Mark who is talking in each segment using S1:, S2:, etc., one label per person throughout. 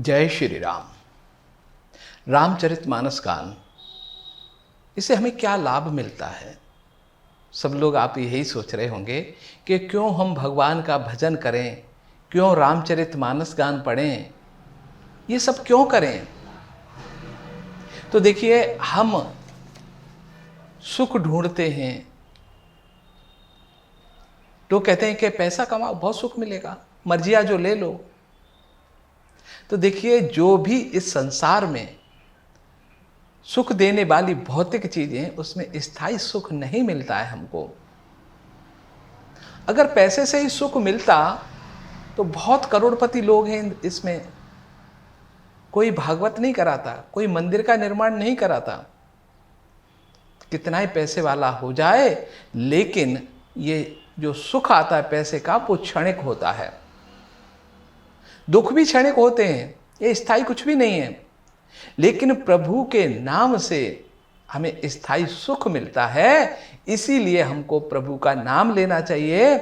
S1: जय श्री राम। रामचरितमानस गान, इससे हमें क्या लाभ मिलता है? सब लोग आप यही सोच रहे होंगे कि क्यों हम भगवान का भजन करें, क्यों रामचरितमानस गान पढ़ें, ये सब क्यों करें? तो देखिए, हम सुख ढूंढते हैं तो कहते हैं कि पैसा कमाओ बहुत सुख मिलेगा, मर्जिया जो ले लो। तो देखिए, जो भी इस संसार में सुख देने वाली भौतिक चीजें, उसमें स्थायी सुख नहीं मिलता है हमको। अगर पैसे से ही सुख मिलता तो बहुत करोड़पति लोग हैं इसमें, कोई भागवत नहीं कराता, कोई मंदिर का निर्माण नहीं कराता, कितना ही पैसे वाला हो जाए, लेकिन ये जो सुख आता है पैसे का, वो क्षणिक होता है। दुख भी क्षणिक होते हैं, ये स्थायी कुछ भी नहीं है। लेकिन प्रभु के नाम से हमें स्थायी सुख मिलता है, इसीलिए हमको प्रभु का नाम लेना चाहिए।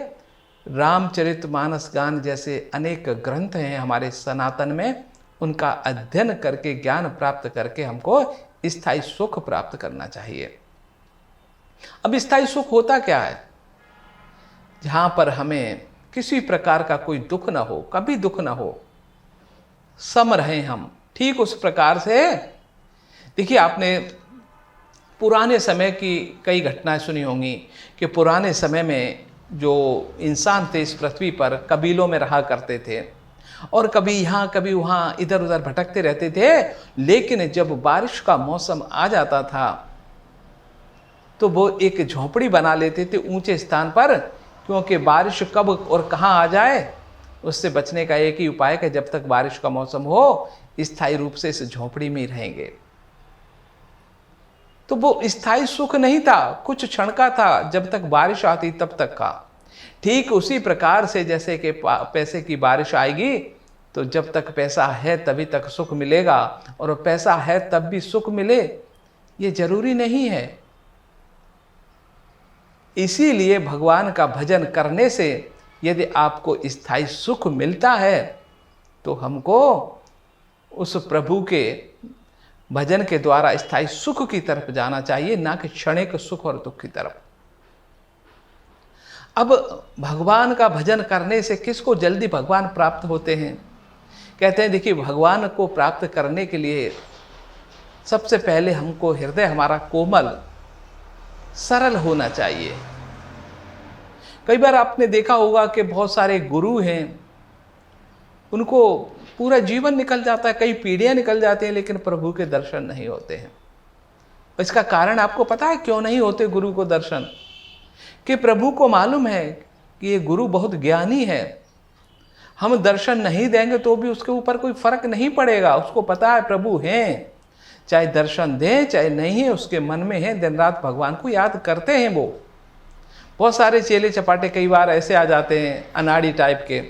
S1: रामचरितमानस गान जैसे अनेक ग्रंथ हैं हमारे सनातन में, उनका अध्ययन करके ज्ञान प्राप्त करके हमको स्थायी सुख प्राप्त करना चाहिए। अब स्थायी सुख होता क्या है? जहां पर हमें किसी प्रकार का कोई दुख ना हो, कभी दुख ना हो, सम रहे हम, ठीक उस प्रकार से। देखिए, आपने पुराने समय की कई घटनाएं सुनी होंगी कि पुराने समय में जो इंसान थे इस पृथ्वी पर कबीलों में रहा करते थे और कभी यहाँ कभी वहाँ इधर उधर भटकते रहते थे। लेकिन जब बारिश का मौसम आ जाता था तो वो एक झोपड़ी बना लेते थे ऊंचे स्थान पर, क्योंकि बारिश कब और कहाँ आ जाए उससे बचने का एक ही उपाय है कि जब तक बारिश का मौसम हो स्थायी रूप से इस झोपड़ी में ही रहेंगे। तो वो स्थायी सुख नहीं था, कुछ क्षण का था, जब तक बारिश आती तब तक का। ठीक उसी प्रकार से जैसे कि पैसे की बारिश आएगी तो जब तक पैसा है तभी तक सुख मिलेगा, और पैसा है तब भी सुख मिले ये जरूरी नहीं है। इसीलिए भगवान का भजन करने से यदि आपको स्थायी सुख मिलता है तो हमको उस प्रभु के भजन के द्वारा स्थायी सुख की तरफ जाना चाहिए, ना कि क्षणिक सुख और दुख की तरफ। अब भगवान का भजन करने से किसको जल्दी भगवान प्राप्त होते हैं? कहते हैं, देखिए, भगवान को प्राप्त करने के लिए सबसे पहले हमको हृदय हमारा कोमल सरल होना चाहिए। कई बार आपने देखा होगा कि बहुत सारे गुरु हैं, उनको पूरा जीवन निकल जाता है, कई पीढ़ियां निकल जाती हैं, लेकिन प्रभु के दर्शन नहीं होते हैं। इसका कारण आपको पता है क्यों नहीं होते गुरु को दर्शन? कि प्रभु को मालूम है कि ये गुरु बहुत ज्ञानी है, हम दर्शन नहीं देंगे तो भी उसके ऊपर कोई फर्क नहीं पड़ेगा। उसको पता है प्रभु हैं, चाहे दर्शन दें चाहे नहीं है, उसके मन में है, दिन रात भगवान को याद करते हैं वो। बहुत सारे चेले चपाटे कई बार ऐसे आ जाते हैं, अनाड़ी टाइप के,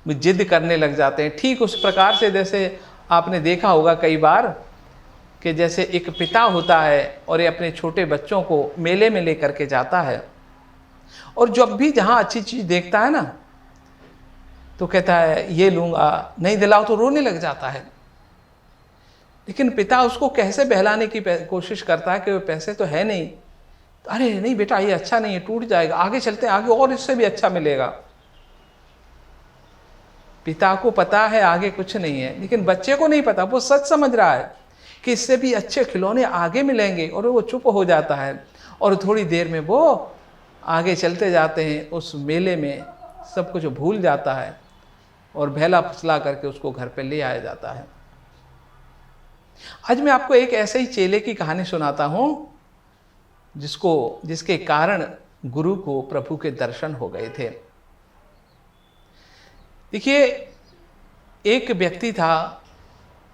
S1: जिद करने लग जाते हैं। ठीक उस प्रकार से जैसे आपने देखा होगा कई बार कि जैसे एक पिता होता है और ये अपने छोटे बच्चों को मेले में लेकर के जाता है, और जब भी जहाँ अच्छी चीज़ देखता है ना तो कहता है ये लूँगा, नहीं दिलाओ तो रोने लग जाता है। लेकिन पिता उसको कैसे बहलाने की कोशिश करता है कि वो पैसे तो है नहीं, अरे नहीं बेटा ये अच्छा नहीं है, टूट जाएगा, आगे चलते हैं, आगे और इससे भी अच्छा मिलेगा। पिता को पता है आगे कुछ नहीं है, लेकिन बच्चे को नहीं पता, वो सच समझ रहा है कि इससे भी अच्छे खिलौने आगे मिलेंगे, और वो चुप हो जाता है और थोड़ी देर में वो आगे चलते जाते हैं। उस मेले में सब कुछ भूल जाता है और बहला फुसला करके उसको घर पे ले आया जाता है। आज मैं आपको एक ऐसे ही चेले की कहानी सुनाता हूँ जिसके कारण गुरु को प्रभु के दर्शन हो गए थे। देखिए, एक व्यक्ति था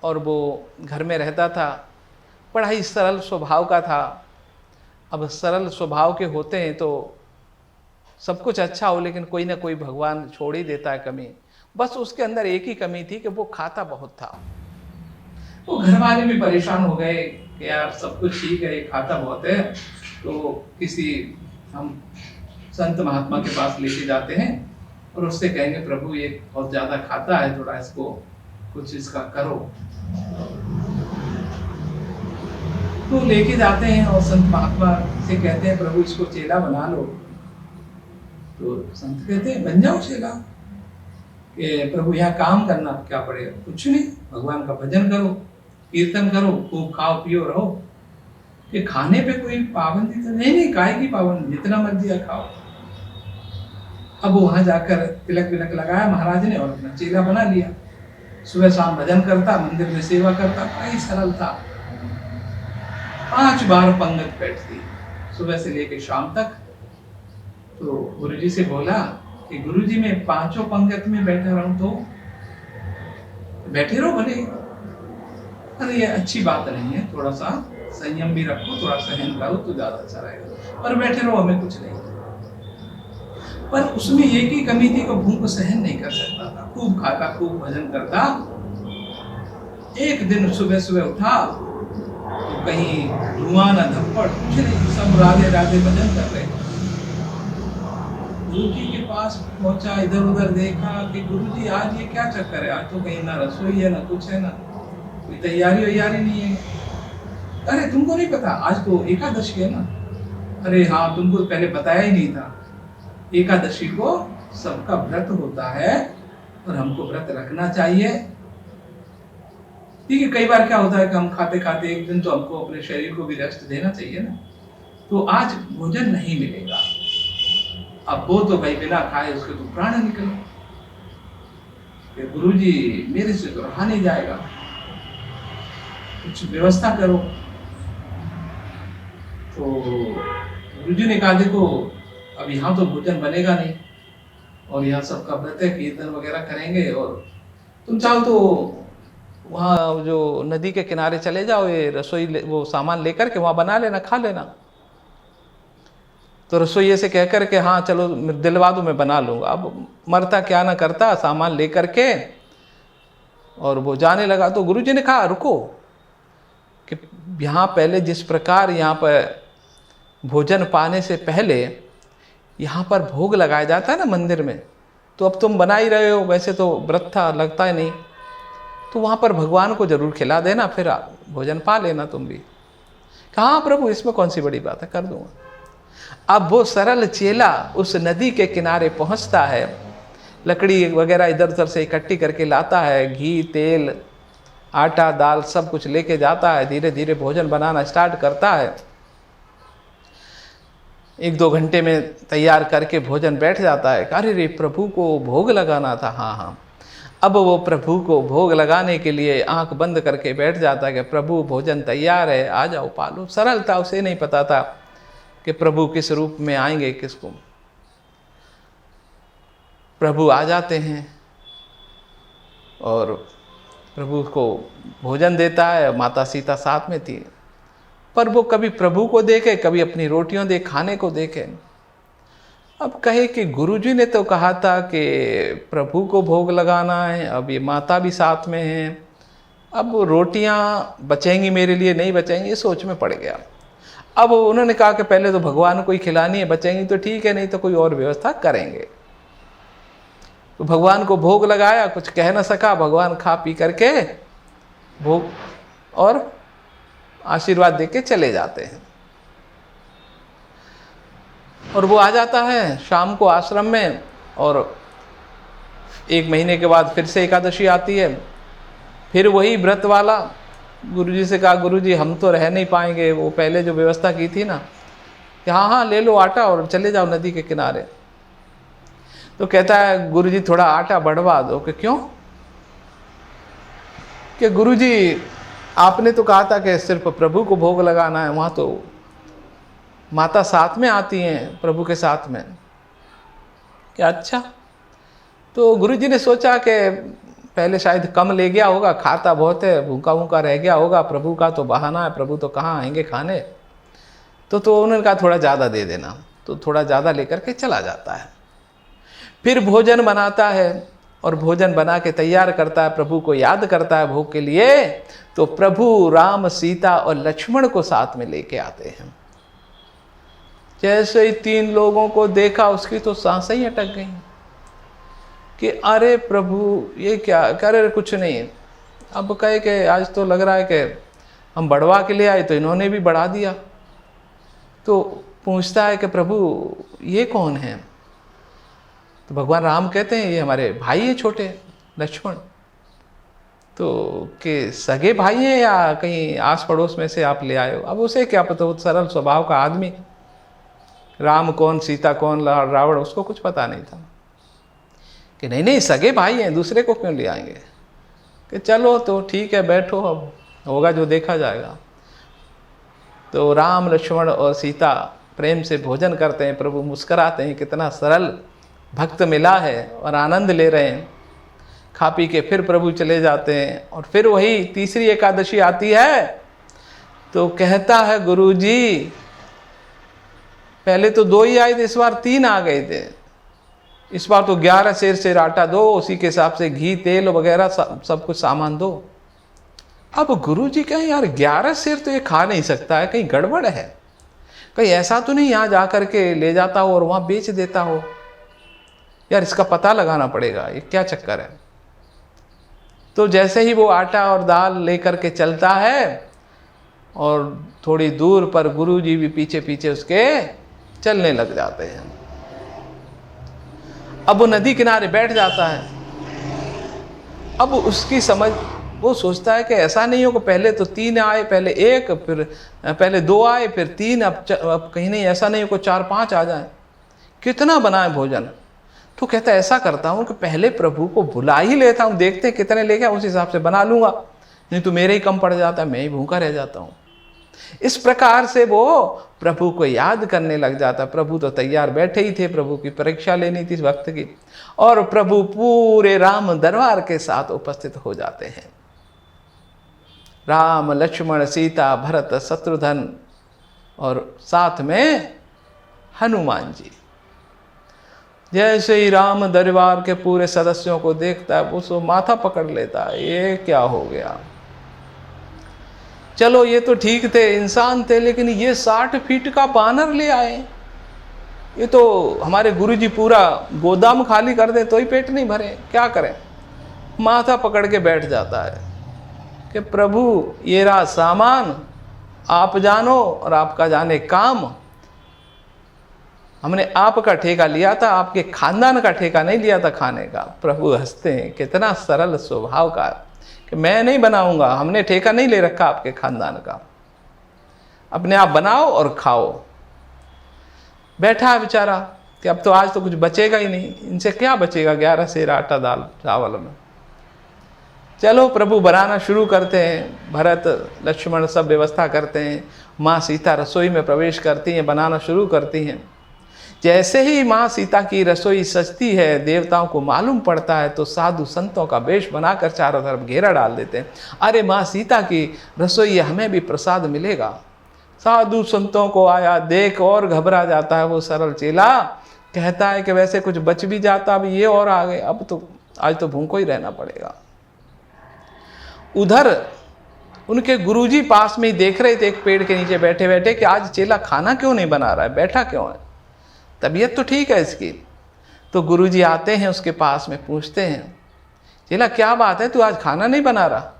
S1: और वो घर में रहता था, बड़ा ही सरल स्वभाव का था। अब सरल स्वभाव के होते हैं तो सब कुछ अच्छा हो, लेकिन कोई ना कोई भगवान छोड़ ही देता है कमी। बस उसके अंदर एक ही कमी थी कि वो खाता बहुत था। वो घर वाले भी परेशान हो गए कि यार सब कुछ ठीक है, खाता बहुत है, तो किसी हम संत महात्मा के पास लेके जाते हैं और उससे कहेंगे प्रभु ये बहुत ज़्यादा खाता है, थोड़ा इसको कुछ इसका करो। तो लेके जाते हैं और संत महात्मा से कहते हैं प्रभु इसको चेला बना लो। तो संत कहते हैं बन जाओ चेला, कि प्रभु यहाँ काम करना क्या पड़ेगा, कुछ नहीं, भगवान का भजन करो, कीर्तन करो, खूब खाओ पियो रहो। कि खाने पे कोई पाबंदी तो नहीं, काहे की पाबंदी, जितना मर्जी खाओ। अब वहां जाकर तिलक विलक लगाया महाराज ने और अपना चेला बना लिया। सुबह शाम भजन करता, मंदिर में सेवा करता, बड़ी सरल था। 5 बार पंगत बैठती सुबह से लेकर शाम तक। तो गुरुजी से बोला कि गुरुजी मैं 5 पंगत में बैठा रहूं तो बैठे रहो भले, अरे ये अच्छी बात नहीं है, थोड़ा सा संयम भी रखो, थोड़ा सहन करो तो ज्यादा अच्छा रहेगा, पर बैठे रहो हमें कुछ नहीं। पर उसमें एक ही कमी थी कि भूख सहन नहीं कर सकता था, खूब खाता खूब भजन करता। एक दिन सुबह सुबह उठा तो कहीं धुआं न धप्पड़ कुछ नहीं, सब राधे राधे भजन कर रहे। गुरुजी के पास पहुंचा, इधर उधर देखा कि गुरुजी आज ये क्या चक्कर है, आज तो कहीं ना रसोई है ना कुछ है, ना कोई तैयारी वैयारी नहीं है। अरे तुमको नहीं पता आज तो एकादशी है ना? अरे हाँ, तुमको पहले बताया ही नहीं था, एकादशी को सबका व्रत होता है और हमको व्रत रखना चाहिए। ठीक है, कई बार क्या होता है कि हम खाते खाते एक दिन तो हमको अपने शरीर को भी रेस्ट देना चाहिए ना, तो आज भोजन नहीं मिलेगा। अब वो तो भाई बिना खाए उसके तो प्राण निकले, गुरुजी मेरे से तो रहा नहीं जाएगा, कुछ व्यवस्था करो। तो गुरुजी ने कहा देखो अब यहाँ तो भोजन बनेगा नहीं, और यहाँ सबका व्रत है, कीर्तन वगैरह करेंगे, और तुम चाहो तो वहाँ जो नदी के किनारे चले जाओ, ये रसोई वो सामान लेकर के वहाँ बना लेना, खा लेना। तो रसोइये से कह कर के हाँ चलो दिलवा दो, मैं बना लूँगा। अब मरता क्या ना करता, सामान लेकर के और वो जाने लगा। तो गुरुजी ने कहा रुको, कि यहाँ पहले जिस प्रकार यहाँ पर भोजन पाने से पहले यहाँ पर भोग लगाया जाता है ना मंदिर में, तो अब तुम बना ही रहे हो, वैसे तो व्रत था लगता है नहीं, तो वहाँ पर भगवान को जरूर खिला देना, फिर भोजन पा लेना तुम भी। कहा प्रभु इसमें कौन सी बड़ी बात है, कर दूंगा। अब वो सरल चेला उस नदी के किनारे पहुँचता है, लकड़ी वगैरह इधर उधर से इकट्ठी करके लाता है, घी तेल आटा दाल सब कुछ लेके जाता है, धीरे धीरे भोजन बनाना स्टार्ट करता है। 1-2 घंटे में तैयार करके भोजन बैठ जाता है। अरे रे प्रभु को भोग लगाना था, हाँ हाँ। अब वो प्रभु को भोग लगाने के लिए आंख बंद करके बैठ जाता है कि प्रभु भोजन तैयार है, आ जाओ पालो। सरल था, उसे नहीं पता था कि प्रभु किस रूप में आएंगे, किसको। प्रभु आ जाते हैं और प्रभु को भोजन देता है। माता सीता साथ में थी, पर वो कभी प्रभु को देखे, कभी अपनी रोटियों दे खाने को देखे। अब कहे कि गुरुजी ने तो कहा था कि प्रभु को भोग लगाना है, अब ये माता भी साथ में है, अब रोटियां बचेंगी मेरे लिए नहीं बचेंगी, ये सोच में पड़ गया। अब उन्होंने कहा कि पहले तो भगवान को ही खिलानी है, बचेंगी तो ठीक है, नहीं तो कोई और व्यवस्था करेंगे। तो भगवान को भोग लगाया, कुछ कह न सका, भगवान खा पी करके भोग और आशीर्वाद देके चले जाते हैं। और वो आ जाता है शाम को आश्रम में, और 1 महीने के बाद फिर से एकादशी आती है, फिर वही व्रत वाला। गुरुजी से कहा गुरुजी हम तो रह नहीं पाएंगे, वो पहले जो व्यवस्था की थी ना कि हाँ हाँ ले लो आटा और चले जाओ नदी के किनारे। तो कहता है गुरुजी थोड़ा आटा बढ़वा दो। कि क्यों? कि गुरुजी आपने तो कहा था कि सिर्फ प्रभु को भोग लगाना है, वहाँ तो माता साथ में आती हैं प्रभु के साथ में। क्या अच्छा। तो गुरुजी ने सोचा कि पहले शायद कम ले गया होगा, खाता बहुत है, भूखा भूखा रह गया होगा, प्रभु का तो बहाना है, प्रभु तो कहाँ आएंगे खाने। तो उन्होंने कहा थोड़ा ज़्यादा दे देना, तो थोड़ा ज़्यादा लेकर के चला जाता है। फिर भोजन बनाता है और भोजन बना के तैयार करता है, प्रभु को याद करता है भोग के लिए। तो प्रभु राम सीता और लक्ष्मण को साथ में लेके आते हैं। जैसे ही 3 लोगों को देखा उसकी तो सांसें ही अटक गई कि अरे प्रभु ये क्या कर रहे, कुछ नहीं। अब कहे कि आज तो लग रहा है कि हम बढ़वा के लिए आए तो इन्होंने भी बढ़ा दिया। तो पूछता है कि प्रभु ये कौन है? तो भगवान राम कहते हैं ये हमारे भाई हैं छोटे, लक्ष्मण। तो कि सगे भाई हैं या कहीं आस पड़ोस में से आप ले आए हो? अब उसे क्या पता, वो सरल स्वभाव का आदमी, राम कौन सीता कौन रावण, उसको कुछ पता नहीं था। कि नहीं नहीं सगे भाई हैं, दूसरे को क्यों ले आएंगे? कि चलो तो ठीक है, बैठो, अब होगा जो देखा जाएगा। तो राम लक्ष्मण और सीता प्रेम से भोजन करते हैं। प्रभु मुस्कराते हैं, कितना सरल भक्त मिला है, और आनंद ले रहे हैं। खा पी के फिर प्रभु चले जाते हैं। और फिर वही तीसरी एकादशी आती है तो कहता है गुरुजी, पहले तो 2 ही आए थे, इस बार 3 आ गए थे। इस बार तो 11 सेर आटा दो, उसी के हिसाब से घी तेल वगैरह सब कुछ सामान दो। अब गुरुजी कहें यार 11 सेर तो ये खा नहीं सकता है, कहीं गड़बड़ है, कहीं ऐसा तो नहीं यहाँ जा कर के ले जाता हो और वहाँ बेच देता हो, यार इसका पता लगाना पड़ेगा, ये क्या चक्कर है। तो जैसे ही वो आटा और दाल लेकर के चलता है, और थोड़ी दूर पर गुरुजी भी पीछे पीछे उसके चलने लग जाते हैं। अब वो नदी किनारे बैठ जाता है। अब उसकी समझ, वो सोचता है कि ऐसा नहीं हो कि पहले तो 3 आए, पहले 1, फिर पहले 2 आए, फिर 3, अब कहीं नहीं ऐसा नहीं हो कि 4-5 आ जाए, कितना बनाए भोजन। तो कहता है ऐसा करता हूँ कि पहले प्रभु को बुला ही लेता हूँ, देखते हैं कितने लेके, उस हिसाब से बना लूँगा, नहीं तो मेरे ही कम पड़ जाता है, मैं ही भूखा रह जाता हूँ। इस प्रकार से वो प्रभु को याद करने लग जाता। प्रभु तो तैयार बैठे ही थे, प्रभु की परीक्षा लेनी थी इस वक्त की, और प्रभु पूरे राम दरबार के साथ उपस्थित हो जाते हैं। राम लक्ष्मण सीता भरत शत्रुघ्न और साथ में हनुमान जी। जैसे ही राम दरबार के पूरे सदस्यों को देखता है, उसको माथा पकड़ लेता है, ये क्या हो गया। चलो ये तो ठीक थे, इंसान थे, लेकिन ये 60 फीट का बानर ले आए। ये तो हमारे गुरुजी पूरा गोदाम खाली कर दे तो ही पेट नहीं भरे, क्या करें। माथा पकड़ के बैठ जाता है कि प्रभु ये रहा सामान, आप जानो और आपका जाने काम। हमने आपका ठेका लिया था, आपके खानदान का ठेका नहीं लिया था खाने का। प्रभु हंसते हैं, कितना सरल स्वभाव का, कि मैं नहीं बनाऊंगा, हमने ठेका नहीं ले रखा आपके खानदान का, अपने आप बनाओ और खाओ। बैठा है बेचारा कि अब तो आज तो कुछ बचेगा ही नहीं, इनसे क्या बचेगा 11 सेर आटा दाल चावल में। चलो प्रभु बनाना शुरू करते हैं, भरत लक्ष्मण सब व्यवस्था करते हैं। माँ सीता रसोई में प्रवेश करती हैं, बनाना शुरू करती हैं। जैसे ही माँ सीता की रसोई सजती है, देवताओं को मालूम पड़ता है, तो साधु संतों का वेश बनाकर चारों तरफ घेरा डाल देते हैं। अरे माँ सीता की रसोई, हमें भी प्रसाद मिलेगा। साधु संतों को आया देख और घबरा जाता है वो सरल चेला, कहता है कि वैसे कुछ बच भी जाता, अब ये और आ गए, अब तो आज तो भूखो ही रहना पड़ेगा। उधर उनके गुरुजी पास में ही देख रहे थे, एक पेड़ के नीचे बैठे बैठे, कि आज चेला खाना क्यों नहीं बना रहा है, बैठा क्यों है, तबीयत तो ठीक है इसकी। तो गुरुजी आते हैं उसके पास में, पूछते हैं चेला क्या बात है, तू आज खाना नहीं बना रहा।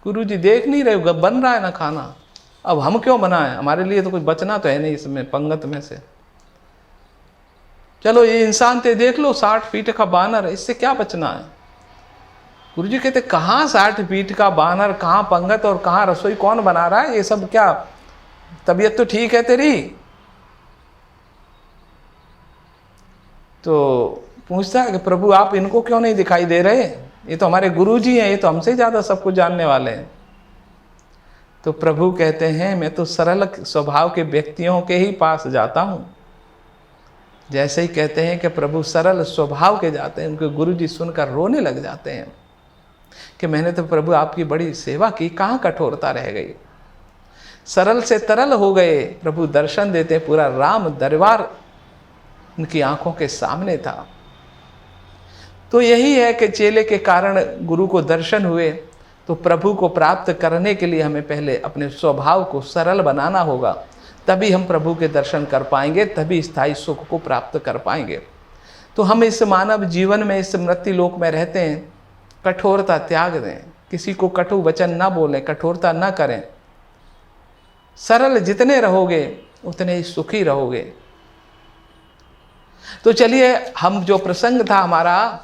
S1: गुरुजी देख नहीं रहे, बन रहा है ना खाना, अब हम क्यों बनाएं, हमारे लिए तो कुछ बचना तो है नहीं इसमें पंगत में से। चलो ये इंसान थे, देख लो 60 फीट का बानर है, इससे क्या बचना है। गुरुजी कहते कहाँ 60 फीट का बानर, कहाँ पंगत और कहाँ रसोई, कौन बना रहा है ये सब, क्या तबीयत तो ठीक है तेरी। तो पूछता है कि प्रभु आप इनको क्यों नहीं दिखाई दे रहे, ये तो हमारे गुरुजी हैं, ये तो हमसे ज़्यादा सब कुछ जानने वाले हैं। तो प्रभु कहते हैं मैं तो सरल स्वभाव के व्यक्तियों के ही पास जाता हूँ। जैसे ही कहते हैं कि प्रभु सरल स्वभाव के जाते हैं, उनके गुरुजी सुनकर रोने लग जाते हैं कि मैंने तो प्रभु आपकी बड़ी सेवा की, कहाँ कठोरता रह गई। सरल से तरल हो गए, प्रभु दर्शन देते, पूरा राम दरबार उनकी आंखों के सामने था। तो यही है कि चेले के कारण गुरु को दर्शन हुए। तो प्रभु को प्राप्त करने के लिए हमें पहले अपने स्वभाव को सरल बनाना होगा, तभी हम प्रभु के दर्शन कर पाएंगे, तभी स्थायी सुख को प्राप्त कर पाएंगे। तो हम इस मानव जीवन में, इस मृत्यु लोक में रहते हैं, कठोरता त्याग दें, किसी को कटु वचन ना बोलें, कठोरता ना करें। सरल जितने रहोगे उतने ही सुखी रहोगे। तो चलिए, हम जो प्रसंग था हमारा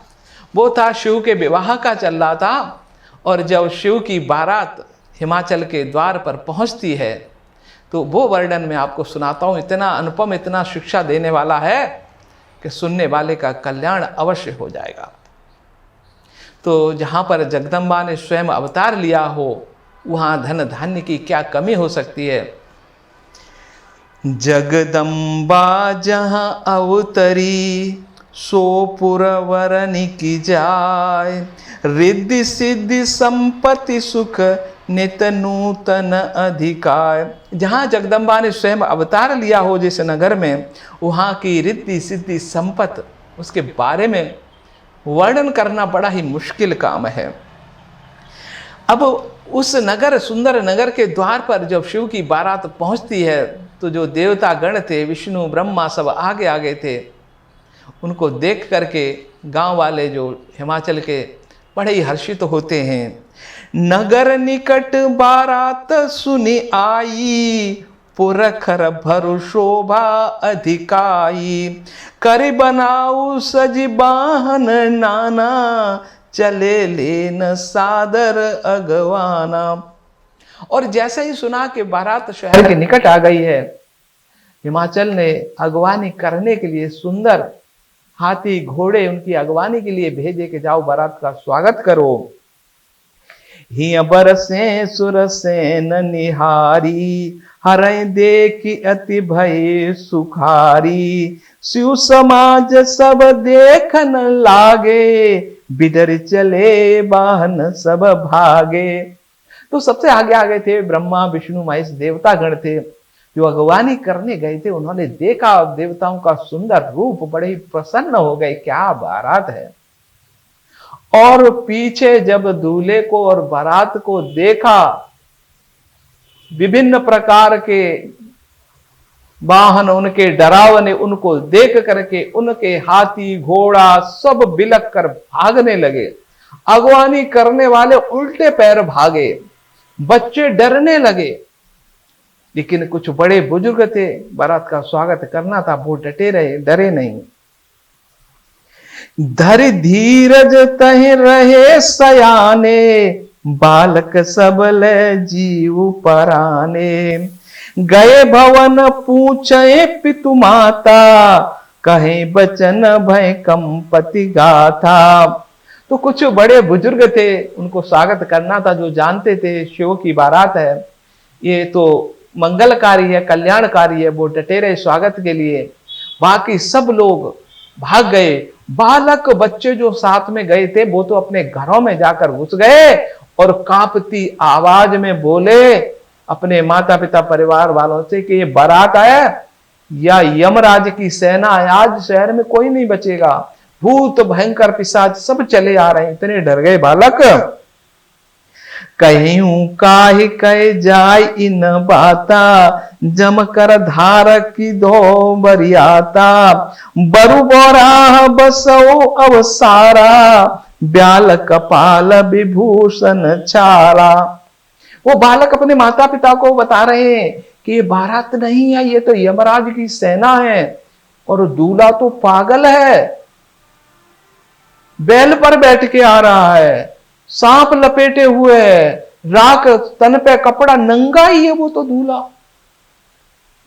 S1: वो था शिव के विवाह का चल रहा था, और जब शिव की बारात हिमाचल के द्वार पर पहुंचती है तो वो वर्णन मैं आपको सुनाता हूँ। इतना अनुपम, इतना शिक्षा देने वाला है कि सुनने वाले का कल्याण अवश्य हो जाएगा। तो जहाँ पर जगदम्बा ने स्वयं अवतार लिया हो वहाँ धन धान्य की क्या कमी हो सकती है। जगदम्बा जहाँ अवतरी सो पुरवरनि की जाय, रिद्धि सिद्धि संपत्ति सुख नित नूतन अधिकार। जहाँ जगदम्बा ने स्वयं अवतार लिया हो जिस नगर में, वहाँ की रिद्धि सिद्धि संपत्ति, उसके बारे में वर्णन करना बड़ा ही मुश्किल काम है। अब उस नगर, सुंदर नगर के द्वार पर जब शिव की बारात पहुंचती है तो जो देवता गण थे, विष्णु ब्रह्मा सब आगे आगे थे, उनको देख करके गांव वाले जो हिमाचल के बड़े ही हर्षित होते हैं। नगर निकट बारात सुनी आई, पुरखर भरु शोभा अधिकाई, कर बनाऊ सज बाहन नाना, चले लेन सादर अगवाना। और जैसे ही सुना कि बारात शहर के निकट आ गई है, हिमाचल ने अगवानी करने के लिए सुंदर हाथी घोड़े उनकी अगवानी के लिए भेजे कि जाओ बारात का स्वागत करो। हिय बरसे सुरसेन निहारी, हरै देखी अति भय सुखारी, शिव समाज सब देखन लागे, बिडर चले बाहन सब भागे। तो सबसे आगे आगे थे ब्रह्मा विष्णु महेश देवता गण थे जो अगवानी करने गए थे। उन्होंने देखा देवताओं का सुंदर रूप, बड़े ही प्रसन्न हो गए, क्या बारात है। और पीछे जब दूल्हे को और बारात को देखा, विभिन्न प्रकार के वाहन उनके डरावने, उनको देख करके उनके हाथी घोड़ा सब बिलक कर भागने लगे। अगवानी करने वाले उल्टे पैर भागे, बच्चे डरने लगे। लेकिन कुछ बड़े बुजुर्ग थे, बारात का स्वागत करना था, वो डटे रहे, डरे नहीं। धर धीरज तह रहे सयाने, बालक सबल जीव पराने, गए भवन पूछे पितु माता, कहे बचन भय कंपति गाथा। तो कुछ बड़े बुजुर्ग थे, उनको स्वागत करना था, जो जानते थे शिव की बारात है, ये तो मंगलकारी है, कल्याणकारी है, वो डटे रहे स्वागत के लिए। बाकी सब लोग भाग गए। बालक बच्चे जो साथ में गए थे वो तो अपने घरों में जाकर घुस गए और कांपती आवाज में बोले अपने माता पिता परिवार वालों से कि ये बारात है या यमराज की सेना है, आज शहर में कोई नहीं बचेगा, भूत भयंकर पिशाच सब चले आ रहे हैं। इतने डर गए बालक। कहूं काहि कह जाय इन बाता, जम कर धार की दो बरियाता, बरु बोराह बसो अवसारा, ब्याल कपाल विभूषण छाड़ा। वो बालक अपने माता पिता को बता रहे हैं कि ये बारात नहीं है, ये तो यमराज की सेना है, और दूल्हा तो पागल है, बैल पर बैठ के आ रहा है, सांप लपेटे हुए है, राख तन पे कपड़ा, नंगा ही है वो तो दूल्हा।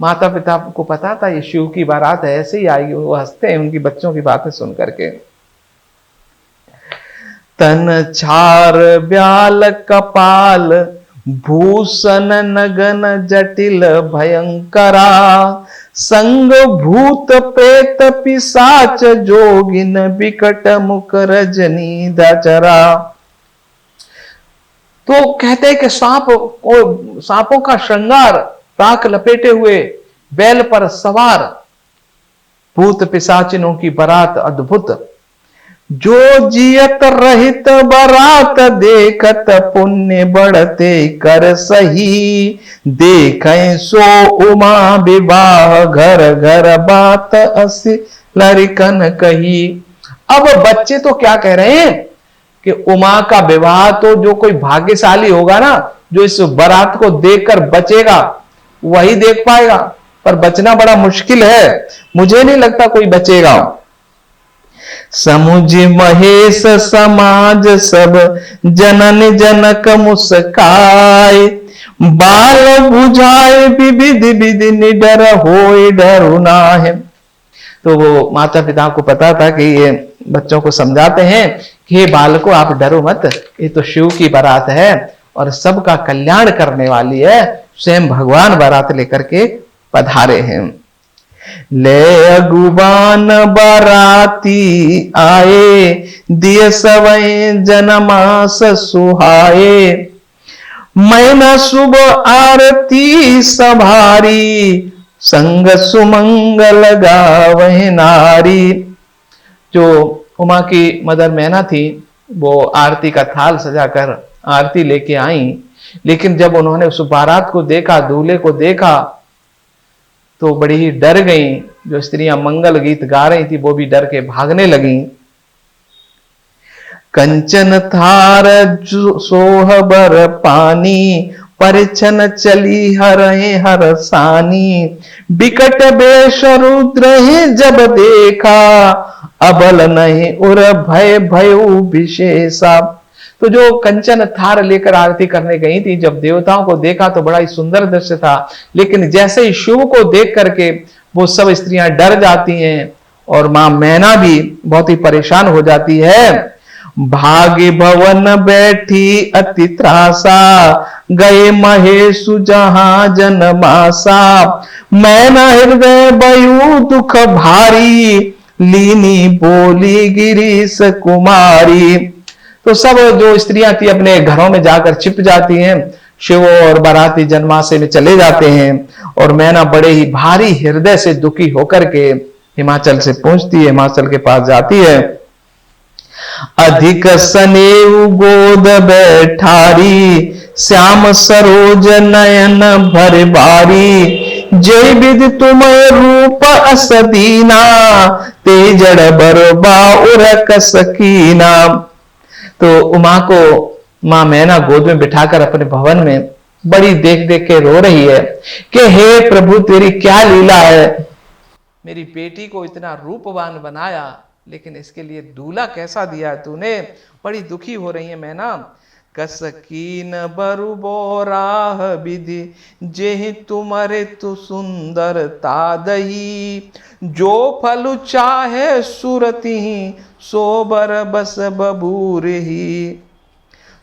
S1: माता पिता को पता था ये शिव की बारात है, ऐसे ही आएगी, वो हंसते हैं उनकी बच्चों की बातें सुन करके। तन छार ब्याल कपाल, भूषण नगन जटिल भयंकरा, संग भूत प्रेत पिशाच जोगिन, विकट मुख रजनी दचरा। तो कहते हैं कि सांपों का श्रृंगार, राख लपेटे हुए, बैल पर सवार, भूत पिशाचिनों की बारात अद्भुत। जो जियत रहित बारात देखत, पुण्य बढ़ते कर सही, देखें सो उमा विवाह, घर घर बात असी लरिकन कही। अब बच्चे तो क्या कह रहे हैं कि उमा का विवाह तो जो कोई भाग्यशाली होगा ना, जो इस बारात को देखकर बचेगा, वही देख पाएगा, पर बचना बड़ा मुश्किल है। मुझे नहीं लगता कोई बचेगा। समुझ महेश समाज सब, जनन जनक मुस्काए, बाल बुझाए विविध विधि निडर होए डरु नाहि। तो वो माता पिता को पता था कि ये बच्चों को समझाते हैं कि हे बालको, आप डरो मत, ये तो शिव की बारात है और सबका कल्याण करने वाली है। स्वयं भगवान बारात लेकर के पधारे हैं। ले अगुबान बाराती आए, दिए सवै जनमास सुहाए, मैना शुभ आरती सभारी, संग सुमंगल गावै नारी। जो उमा की मदर मैना थी, वो आरती का थाल सजाकर आरती लेके आई, लेकिन जब उन्होंने उस बारात को देखा, दूल्हे को देखा, तो बड़ी ही डर गई। जो स्त्रियां मंगल गीत गा रही थी वो भी डर के भागने लगी। कंचन थार सोहबर पानी, परिछन चली हरे हरसानी, बिकट बेश रुद्र जब देखा, अबल नहीं उर भय भयो विशेषा। तो जो कंचन थार लेकर आरती करने गई थी, जब देवताओं को देखा तो बड़ा ही सुंदर दृश्य था, लेकिन जैसे ही शिव को देख करके वो सब स्त्रियां डर जाती हैं और मां मैना भी बहुत ही परेशान हो जाती है। भाग्य भवन बैठी अति त्रासा, गए महेशु जहां जनमासा, मैना हृदय बयु दुख भारी, लीनी बोली गिरीश कुमारी। तो सब जो स्त्रियां थी अपने घरों में जाकर छिप जाती हैं, शिव और बाराती जनमासे में चले जाते हैं, और मैना बड़े ही भारी हृदय से दुखी होकर के हिमाचल से पहुंचती है, हिमाचल के पास जाती है। अधिक सनेऊ गोद बैठारी, श्याम सरोज नयन भर बारी, जय विधि तुम रूप असदीना, ते जड़ बरबा उरक सकीना। तो उमा को मां मैना गोद में बिठाकर अपने भवन में बड़ी देख देख के रो रही है कि हे प्रभु, तेरी क्या लीला है। मेरी बेटी को इतना रूपवान बनाया, लेकिन इसके लिए दूल्हा कैसा दिया तूने। बड़ी दुखी हो रही है मैना। कसकीन बरु बोराह विधि, जेहि तुम्हारे तु सुंदर तादही, जो फल चाहे सुरति, सोबर बस बबूर ही,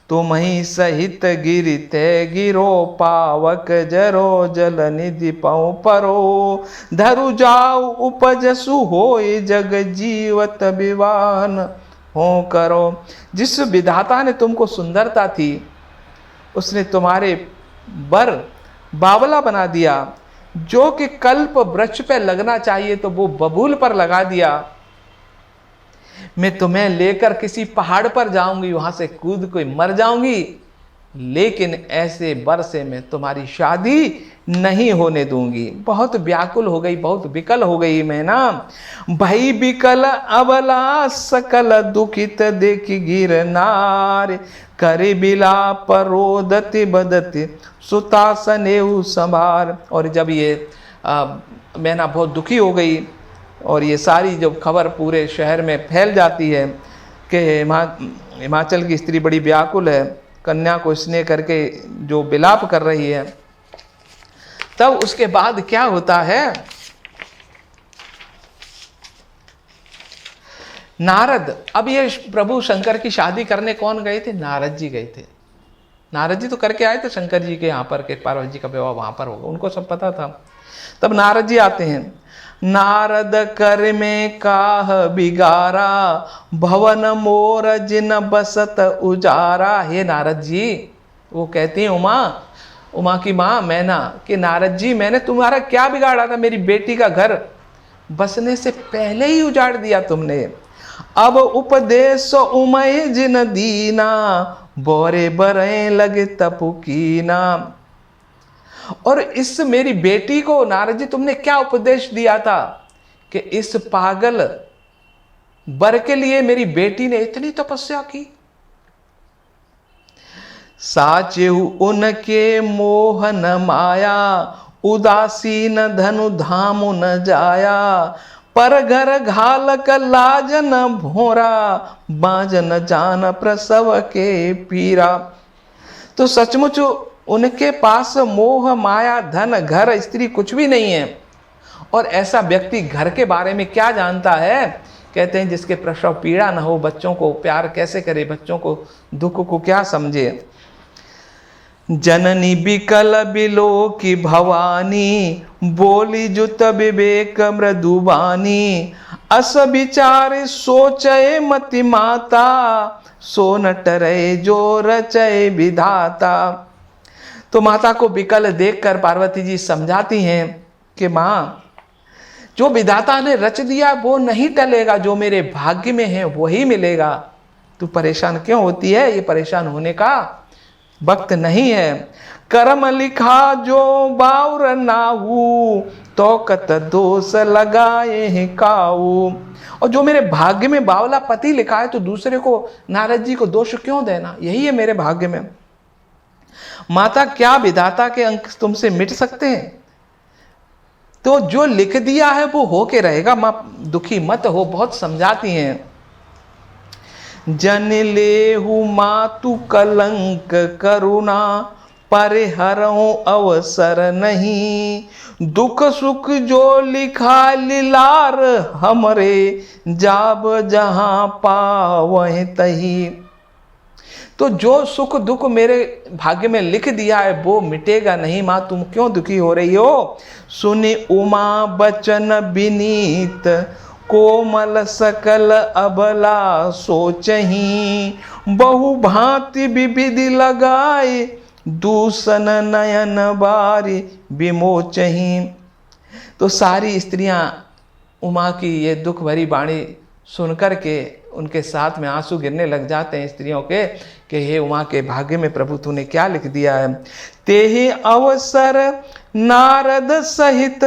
S1: तुम्ही सहित गिरते गिरो, पावक जरो जल निधि पौ परो, धरु जाऊ उपजसु होय जग जीवत विवान हो करो। जिस विधाता ने तुमको सुंदरता थी, उसने तुम्हारे बर बावला बना दिया, जो कि कल्प वृक्ष पे लगना चाहिए तो वो बबूल पर लगा दिया। मैं तुम्हें लेकर किसी पहाड़ पर जाऊंगी, वहां से कूद के मर जाऊंगी, लेकिन ऐसे बर से मैं तुम्हारी शादी नहीं होने दूंगी। बहुत व्याकुल हो गई, बहुत विकल हो गई मैं ना। भई विकल अबला सकल दुखित देख गिरनार, करे बिलाप रोदति बदति सुता सनेऊ संभार। और जब ये मैना बहुत दुखी हो गई और ये सारी जब खबर पूरे शहर में फैल जाती है कि हिमाचल की स्त्री बड़ी व्याकुल है, कन्या को स्नेह करके जो विलाप कर रही है, तब उसके बाद क्या होता है, नारद, अब ये प्रभु शंकर की शादी करने कौन गए थे? नारद जी गए थे। नारद जी तो करके आए थे शंकर जी के यहाँ पर, के पार्वती जी का विवाह वहां पर होगा, उनको सब पता था। तब नारद जी आते हैं। नारद कर में काह बिगारा, भवन मोर जिन बसत उजारा। हे नारद जी, वो कहती हैं उमा की माँ मैना कि नारद जी, मैंने तुम्हारा क्या बिगाड़ा था? मेरी बेटी का घर बसने से पहले ही उजाड़ दिया तुमने। अब उपदेश उमय जिन दीना, बोरे बरे लगे तपुकीना। और इस मेरी बेटी को नारद जी तुमने क्या उपदेश दिया था कि इस पागल बर के लिए मेरी बेटी ने इतनी तपस्या की, साचेहु उनके मोहन माया, उदासीन धनु धामु न जाया। पर घर घालक लाजन भोरा, बाजन जान प्रसव के पीरा। तो सचमुच उनके पास मोह माया धन घर स्त्री कुछ भी नहीं है। और ऐसा व्यक्ति घर के बारे में क्या जानता है? कहते हैं जिसके प्रसव पीड़ा न हो, बच्चों को प्यार कैसे करे, बच्चों को दुख को क्या समझे। जननी बिकल बिलो की भवानी, बोली जुत विवेक मृदुबानी। अस विचार सोचय मति माता, सो न टरे जो रचय विधाता। तो माता को विकल देखकर पार्वती जी समझाती हैं कि माँ, जो विधाता ने रच दिया वो नहीं टलेगा, जो मेरे भाग्य में है वही मिलेगा। तू परेशान क्यों होती है? ये परेशान होने का वक्त नहीं है। कर्म लिखा जो बाउर नाहू, तो कत दोष लगाए हैं काऊ। और जो मेरे भाग्य में बावला पति लिखा है, तो दूसरे को, नारद जी को दोष क्यों देना? यही है मेरे भाग्य में। माता, क्या विधाता के अंक तुमसे मिट सकते हैं? तो जो लिख दिया है वो होके रहेगा। माँ दुखी मत हो, बहुत समझाती हैं। जन लेहु मातु कलंक करुणा, परिहरऊं अवसर नहीं। दुख सुख जो लिखा लीलार हमरे, जाब जहां पावहि तही। तो जो सुख दुख मेरे भाग्य में लिख दिया है वो मिटेगा नहीं। माँ तुम क्यों दुखी हो रही हो? सुनि उमा बचन विनीत, कोमल सकल अबला सोचही। बहु भांति विविधि लगाए, दूषण नयन बारी विमोचही। तो सारी स्त्रियां उमा की ये दुख भरी वाणी सुनकर के उनके साथ में आंसू गिरने लग जाते हैं स्त्रियों के, कि हे उमा के भाग्य में प्रभु तूने क्या लिख दिया है। तेहि अवसर नारद सहित,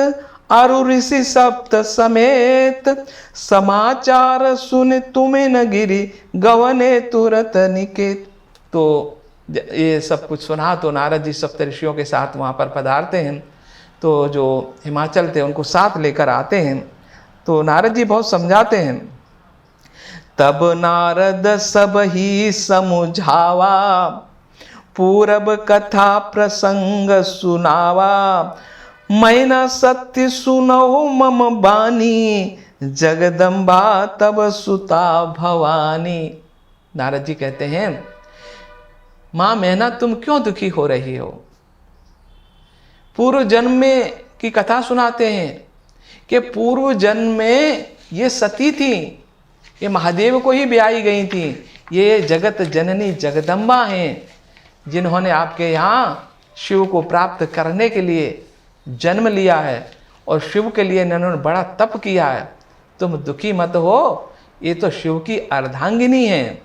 S1: अरु ऋषि सप्त समेत। समाचार सुन तुम्हें न गिरी, गवने तुरत निकेत। तो ये सब कुछ सुना तो नारद जी सप्त ऋषियों के साथ वहाँ पर पधारते हैं। तो जो हिमाचल थे उनको साथ लेकर आते हैं। तो नारद जी बहुत समझाते हैं। तब नारद सब ही समझावा, पूरब कथा प्रसंग सुनावा। मैं न सत्य सुनहु मम बानी, जगदम्बा तब सुता भवानी। नारद जी कहते हैं, माँ मैना तुम क्यों दुखी हो रही हो? पूर्व जन्म में की कथा सुनाते हैं कि पूर्व जन्म में ये सती थी, ये महादेव को ही ब्याही गई थी। ये जगत जननी जगदम्बा हैं, जिन्होंने आपके यहाँ शिव को प्राप्त करने के लिए जन्म लिया है और शिव के लिए इन्होंने बड़ा तप किया है। तुम दुखी मत हो, ये तो शिव की अर्धांगिनी है।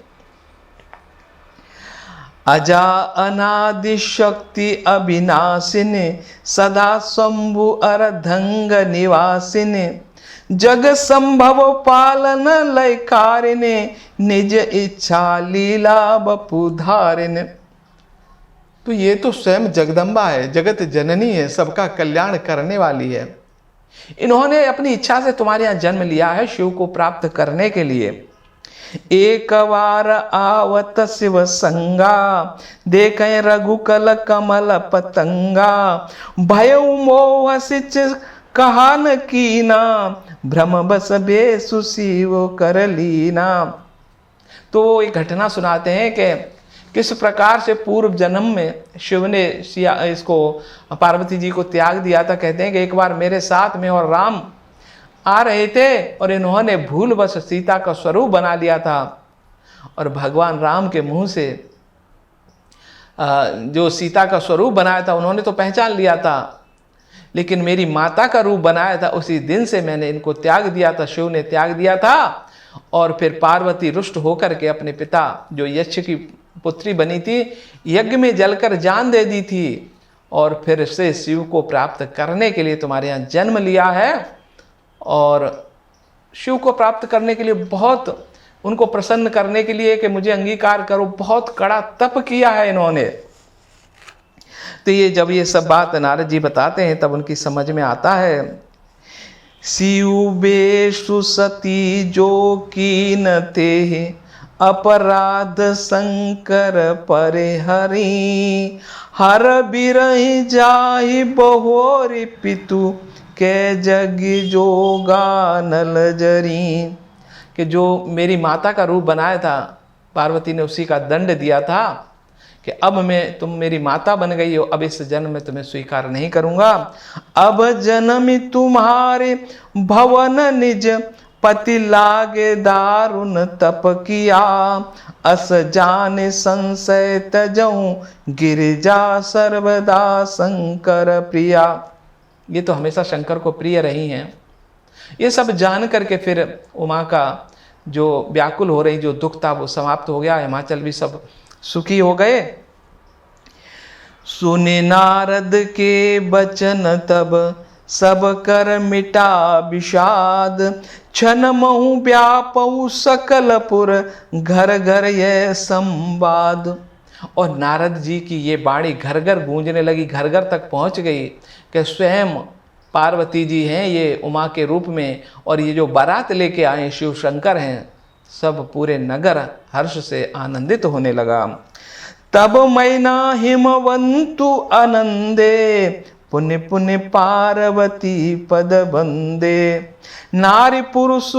S1: अजा अनादि शक्ति अविनाशिनी, सदा शंभु अर्धंग निवासिनी। जग संभव पालन लयकारिने, निज इच्छा लीला बपुधारिने। तो ये तो स्वयं जगदम्बा है, जगत जननी है, सबका कल्याण करने वाली है। इन्होंने अपनी इच्छा से तुम्हारे यहाँ जन्म लिया है शिव को प्राप्त करने के लिए। एक बार आवत शिव संगा, देखें रघुकल कमल पतंगा। भय मोह सिच कहा न कीना, भ्रम बस बेसु शिव कर लीना। तो एक घटना सुनाते हैं कि किस प्रकार से पूर्व जन्म में शिव ने इसको पार्वती जी को त्याग दिया था। कहते हैं कि एक बार मेरे साथ में और राम आ रहे थे और इन्होंने भूलवश सीता का स्वरूप बना लिया था। और भगवान राम के मुंह से जो सीता का स्वरूप बनाया था उन्होंने तो पहचान लिया था, लेकिन मेरी माता का रूप बनाया था उसी दिन से मैंने इनको त्याग दिया था, शिव ने त्याग दिया था। और फिर पार्वती रुष्ट होकर के अपने पिता जो यक्ष की पुत्री बनी थी, यज्ञ में जलकर जान दे दी थी। और फिर से शिव को प्राप्त करने के लिए तुम्हारे यहाँ जन्म लिया है। और शिव को प्राप्त करने के लिए बहुत उनको प्रसन्न करने के लिए कि मुझे अंगीकार करो, बहुत कड़ा तप किया है इन्होंने। तो ये जब ये सब बात नारद जी बताते हैं तब उनकी समझ में आता है। शिवबेशु सती जो कीन ते अपराध शंकर परे हरि, हर बिरहि जाहि बहोरि पितु के जग जोगा नल जरी। कि जो मेरी माता का रूप बनाया था पार्वती ने, उसी का दंड दिया था कि अब तुम मेरी माता बन गई हो, अब इस जन्म में तुम्हें स्वीकार नहीं करूंगा। अब जन्म तुम्हारे भवन निज पति लागे दारुण तप किया, अस जाने संशय तजऊं गिरिजा सर्वदा शंकर प्रिया। ये तो हमेशा शंकर को प्रिय रही हैं। ये सब जान करके फिर उमा का जो व्याकुल हो रही जो दुख था वो समाप्त हो गया। हिमाचल भी सब सुखी हो गए। सुने नारद के बचन तब सब कर मिटा विषाद, क्षण महु व्यापऊ सकलपुर घर घर ये संवाद। और नारद जी की ये वाणी घर घर गूंजने लगी, घर घर तक पहुंच गई कि स्वयं पार्वती जी हैं ये उमा के रूप में, और ये जो बारात लेके आए शिव शंकर हैं। सब पूरे नगर हर्ष से आनंदित होने लगा। तब मैना हिमवंतु आनंदे, पुण्य पुण्य पार्वती पद बंदे। नारी पुरुष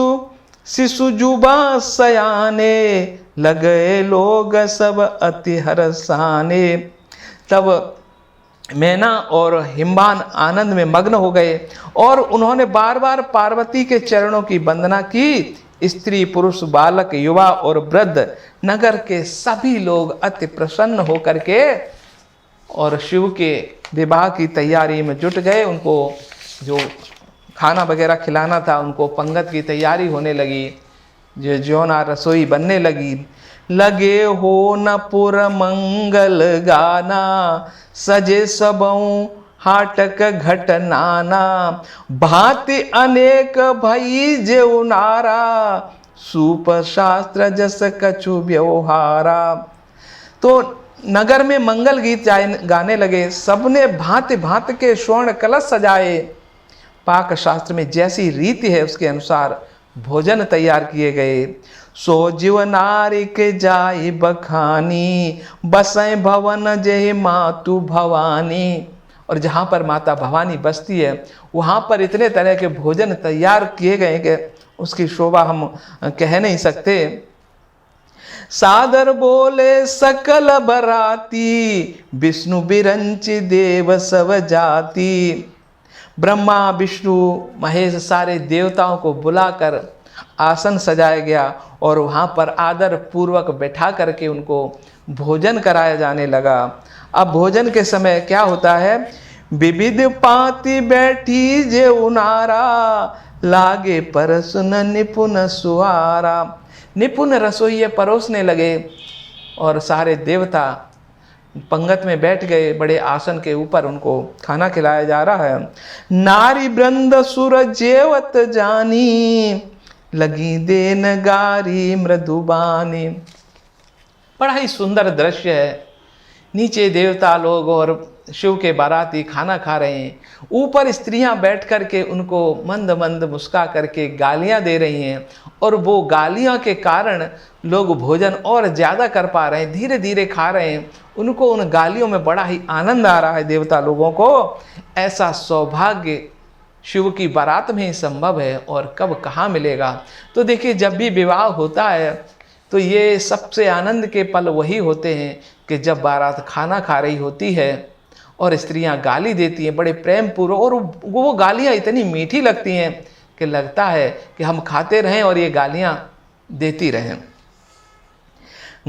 S1: शिशु जुबा सयाने, लगे लोग सब अति हर्षाने। तब मैना और हिमवान आनंद में मग्न हो गए और उन्होंने बार बार पार्वती के चरणों की वंदना की। स्त्री पुरुष बालक युवा और वृद्ध नगर के सभी लोग अति प्रसन्न होकर के और शिव के विवाह की तैयारी में जुट गए। उनको जो खाना वगैरह खिलाना था, उनको पंगत की तैयारी होने लगी, जो ज्योना रसोई बनने लगी। लगे हो न पुर मंगल गाना, सजे सबऊ हाटक घट नाना। भांति अनेक भई जेउ नारा, सूप शास्त्र जस कछु व्यवहारा। तो नगर में मंगल गीत गाने लगे। सबने भांति भांति के स्वर्ण कलश सजाए। पाक शास्त्र में जैसी रीति है उसके अनुसार भोजन तैयार किए गए। सो जीव नारी के जाई बखानी, बसै भवन जय मातु भवानी। और जहाँ पर माता भवानी बसती है वहाँ पर इतने तरह के भोजन तैयार किए गए कि उसकी शोभा हम कह नहीं सकते। सादर बोले सकल बराती, विष्णु बिरंचि देव सब जाति। ब्रह्मा विष्णु महेश सारे देवताओं को बुलाकर आसन सजाया गया और वहाँ पर आदर पूर्वक बैठा करके उनको भोजन कराया जाने लगा। अब भोजन के समय क्या होता है, विविध पाती बैठी जे उनारा, लागे परसुन निपुण सुहारा। निपुण रसोई परोसने लगे और सारे देवता पंगत में बैठ गए। बड़े आसन के ऊपर उनको खाना खिलाया जा रहा है। नारी वृंद सुर जेवत जानी, लगी देन गारी मृदुबानी। बड़ा ही सुंदर दृश्य है। नीचे देवता लोग और शिव के बाराती खाना खा रहे हैं, ऊपर स्त्रियां बैठ करके उनको मंद मंद मुस्का करके गालियां दे रही हैं और वो गालियां के कारण लोग भोजन और ज़्यादा कर पा रहे हैं, धीरे धीरे खा रहे हैं। उनको उन गालियों में बड़ा ही आनंद आ रहा है देवता लोगों को। ऐसा सौभाग्य शिव की बारात में ही संभव है और कब कहाँ मिलेगा। तो देखिए, जब भी विवाह होता है तो ये सबसे आनंद के पल वही होते हैं कि जब बारात खाना खा रही होती है और स्त्रियां गाली देती हैं बड़े प्रेम पूर्वक, और वो गालियां इतनी मीठी लगती हैं कि लगता है कि हम खाते रहें और ये गालियां देती रहें।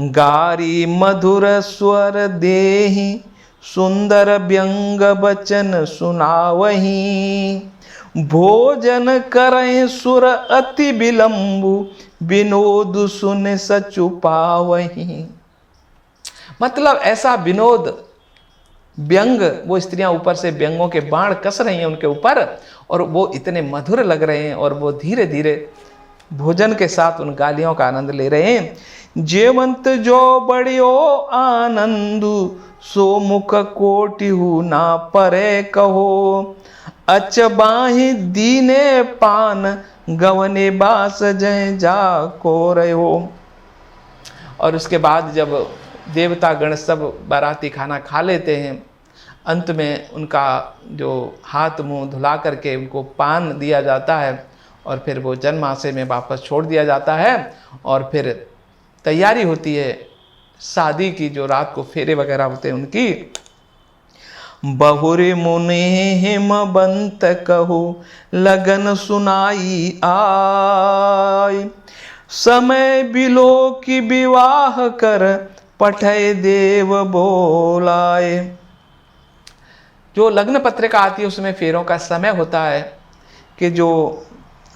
S1: गारी मधुर स्वर देहि, सुंदर व्यंग बचन सुनावही। भोजन करें सुर अति विलंबु, विनोद सुन सचु पावही। मतलब ऐसा विनोद व्यंग, वो स्त्रियां ऊपर से व्यंगों के बाण कस रही हैं उनके ऊपर और वो इतने मधुर लग रहे हैं और वो धीरे धीरे भोजन के साथ उन गालियों का आनंद ले रहे हैं। जेवंत जो बड़ियो आनंदु, सो मुख कोटिहु ना परे कहो, अचबाहि दीने पान, गवने बास जय जा को रहो। और उसके बाद जब देवता गण सब बाराती खाना खा लेते हैं, अंत में उनका जो हाथ मुंह धुला करके उनको पान दिया जाता है और फिर वो जन्माशय में वापस छोड़ दिया जाता है। और फिर तैयारी होती है शादी की, जो रात को फेरे वगैरह होते हैं उनकी। बहुरे मुनि हिमबंत कहु, लगन सुनाई आय, समय बिलो की विवाह कर, पठय देव बोलाए। जो लग्न पत्रिका आती है उसमें फेरों का समय होता है कि जो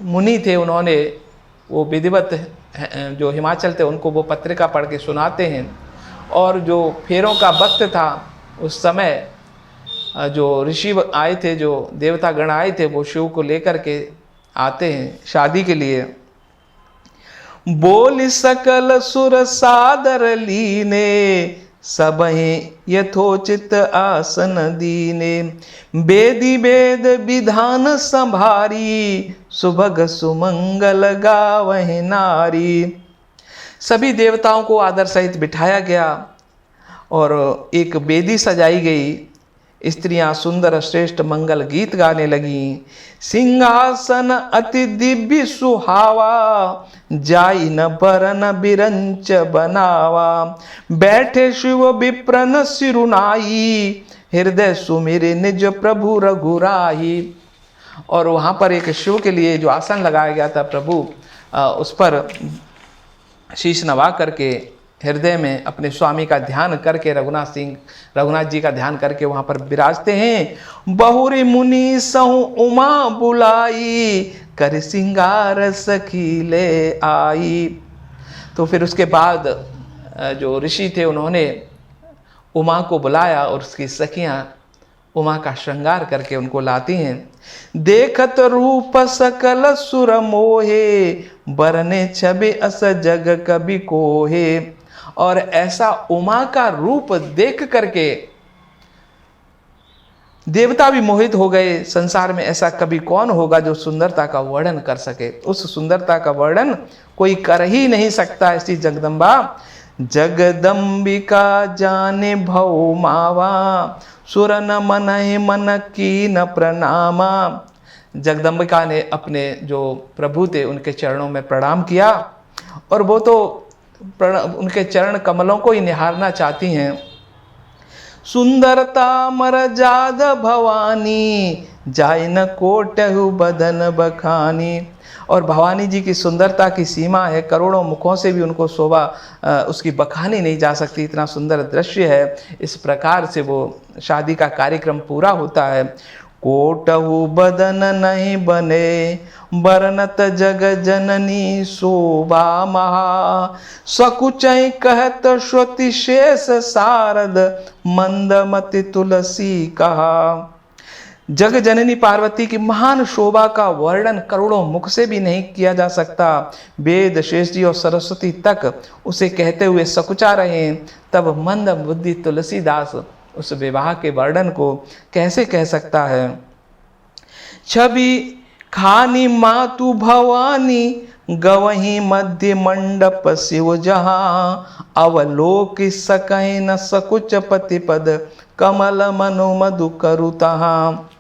S1: मुनि थे उन्होंने वो विधिवत जो हिमाचल थे उनको वो पत्रिका पढ़ के सुनाते हैं। और जो फेरों का वक्त था उस समय जो ऋषि आए थे, जो देवता गण आए थे, वो शिव को लेकर के आते हैं शादी के लिए। बोल सकल सुर सादर लीने, सबहि यथोचित आसन दीने, वेदी वेद विधान संभारी, सुभग सुमंगल गावहि नारी। सभी देवताओं को आदर सहित बिठाया गया और एक वेदी सजाई गई। स्त्रियां सुंदर श्रेष्ठ मंगल गीत गाने लगीं। सिंहासन अति दिव्य सुहावा, जाई न बरन बिरंच बनावा, बैठे शिव विप्रन सिरुनाई, हृदय सुमिरे निज प्रभु रघुराई। और वहाँ पर एक शिव के लिए जो आसन लगाया गया था, प्रभु उस पर शीश नवा करके हृदय में अपने स्वामी का ध्यान करके रघुनाथ जी का ध्यान करके वहाँ पर विराजते हैं। बहुरी मुनि सहु उमा बुलाई, कर सिंगार सखी ले आई। तो फिर उसके बाद जो ऋषि थे उन्होंने उमा को बुलाया और उसकी सखियाँ उमा का श्रृंगार करके उनको लाती हैं। देखत रूप सकल सुर मोहे, बरने छबे अस जग कभी कोहे। और ऐसा उमा का रूप देख करके देवता भी मोहित हो गए। संसार में ऐसा कभी कौन होगा जो सुंदरता का वर्णन कर सके। उस सुंदरता का वर्णन कोई कर ही नहीं सकता। ऐसी जगदम्बा जगदम्बिका जाने भव मावा, सुर न मन मन की न प्रणामा। जगदम्बिका ने अपने जो प्रभु थे उनके चरणों में प्रणाम किया और वो तो उनके चरण कमलों को ही निहारना चाहती हैं। सुंदरता मर जाद भवानी, जाय न कोटहु बदन बखानी। और भवानी जी की सुंदरता की सीमा है, करोड़ों मुखों से भी उनको शोभा उसकी बखानी नहीं जा सकती, इतना सुंदर दृश्य है। इस प्रकार से वो शादी का कार्यक्रम पूरा होता है। कोटहु बदन नहीं बने, बरनत जग जननी शोभा महा। सकुचै कहत श्रुति शेष सारद, मंदमति तुलसी कहा। जग जननी पार्वती की महान शोभा का वर्णन करोड़ों मुख से भी नहीं किया जा सकता। वेद शेष जी और सरस्वती तक उसे कहते हुए सकुचा रहे हैं, तब मंद बुद्धि तुलसीदास उस विवाह के वर्णन को कैसे कह सकता है। छवि खानी मातु भवानी, गवही मध्य मंडप शिव जहाँ। अवलोक सकहि न सकुच पतिपद, कमल मनु मधु करु तहाँ।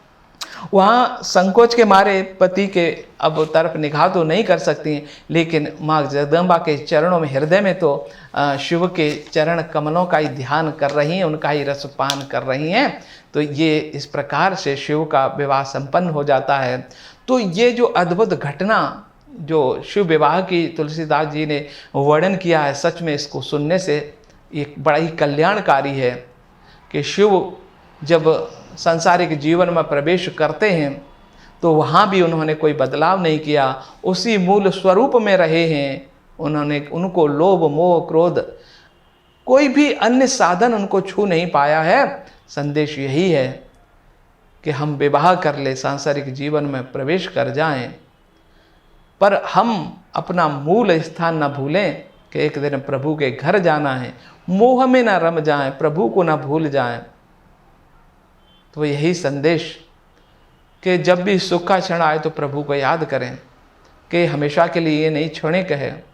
S1: वहाँ संकोच के मारे पति के अब तरफ निगाह तो नहीं कर सकती, लेकिन माँ जगदम्बा के चरणों में हृदय में तो शिव के चरण कमलों का ही ध्यान कर रही हैं, उनका ही रसपान कर रही हैं। तो ये इस प्रकार से शिव का विवाह संपन्न हो जाता है। तो ये जो अद्भुत घटना जो शिव विवाह की तुलसीदास जी ने वर्णन किया है, सच में इसको सुनने से एक बड़ा ही कल्याणकारी है कि शिव जब सांसारिक जीवन में प्रवेश करते हैं तो वहाँ भी उन्होंने कोई बदलाव नहीं किया, उसी मूल स्वरूप में रहे हैं। उनको लोभ मोह क्रोध कोई भी अन्य साधन उनको छू नहीं पाया है। संदेश यही है कि हम विवाह कर ले, सांसारिक जीवन में प्रवेश कर जाएं, पर हम अपना मूल स्थान न भूलें कि एक दिन प्रभु के घर जाना है, मोह में ना रम जाएं, प्रभु को ना भूल जाएं। तो यही संदेश कि जब भी सुख का क्षण आए तो प्रभु को याद करें कि हमेशा के लिए ये नहीं क्षणिक है,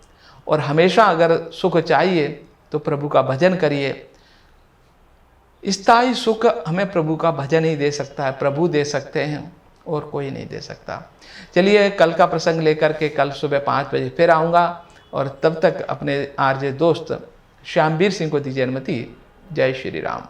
S1: और हमेशा अगर सुख चाहिए तो प्रभु का भजन करिए। स्थायी सुख हमें प्रभु का भजन ही दे सकता है, प्रभु दे सकते हैं और कोई नहीं दे सकता। चलिए कल का प्रसंग लेकर के कल सुबह 5 बजे फिर आऊँगा, और तब तक अपने आरजे दोस्त श्यामवीर सिंह को दीजिए अनुमति। जय श्री राम।